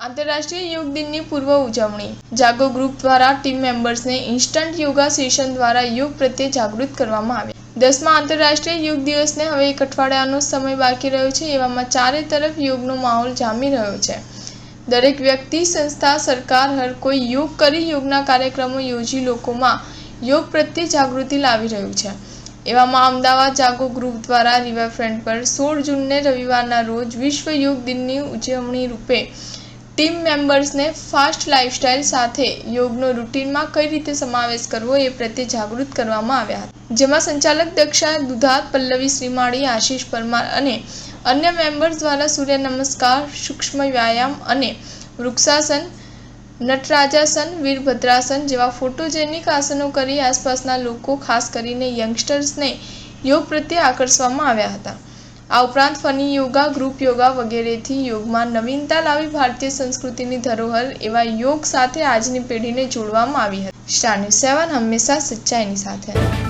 આંતરરાષ્ટ્રીય યોગ દિનની પૂર્વ ઉજવણી જાગો ગ્રુપ દ્વારા ટીમ મેમ્બર્સને ઇન્સ્ટન્ટ યોગા સેશન દ્વારા યોગ પ્રત્યે જાગૃત કરવામાં આવ્યા। 10મા આંતરરાષ્ટ્રીય યોગ દિવસને હવે એક અઠવાડિયાનો સમય બાકી રહ્યો છે। એવામાં ચારે તરફ યોગનો માહોલ જામી રહ્યો છે। દરેક વ્યક્તિ, સંસ્થા, સરકાર હર કોઈ યોગ કરી યોગના કાર્યક્રમો યોજી લોકોમાં યોગ પ્રત્યે જાગૃતિ લાવી રહ્યું છે। એવામાં અમદાવાદ જાગો ગ્રુપ દ્વારા રિવરફ્રન્ટ પર 16 જૂનને રવિવારના રોજ વિશ્વ યોગ દિનની ઉજવણી રૂપે ટીમ મેમ્બર્સને ફાસ્ટ લાઇફસ્ટાઇલ સાથે યોગનો રૂટીનમાં કઈ રીતે સમાવેશ કરવો એ પ્રત્યે જાગૃત કરવામાં આવ્યા હતા। જેમાં સંચાલક દક્ષા દુધાત, પલ્લવી શ્રીમાળી, આશીષ પરમાર અને અન્ય મેમ્બર્સ દ્વારા સૂર્ય નમસ્કાર, સૂક્ષ્મ વ્યાયામ અને વૃક્ષાસન, નટરાજાસન, વીરભદ્રાસન જેવા ફોટોજેનિક આસનો કરી આસપાસના લોકો, ખાસ કરીને યંગસ્ટર્સને યોગ પ્રત્યે આકર્ષવામાં આવ્યા હતા। આ ઉપરાંત ફની યોગા, ગ્રુપ યોગા વગેરેથી યોગમાં નવીનતા લાવી ભારતીય સંસ્કૃતિની ધરોહર એવા યોગ સાથે આજની પેઢીને જોડવામાં આવી હતી। સ્ટાર ન્યૂઝ 7 હંમેશા સચ્ચાઈની સાથે।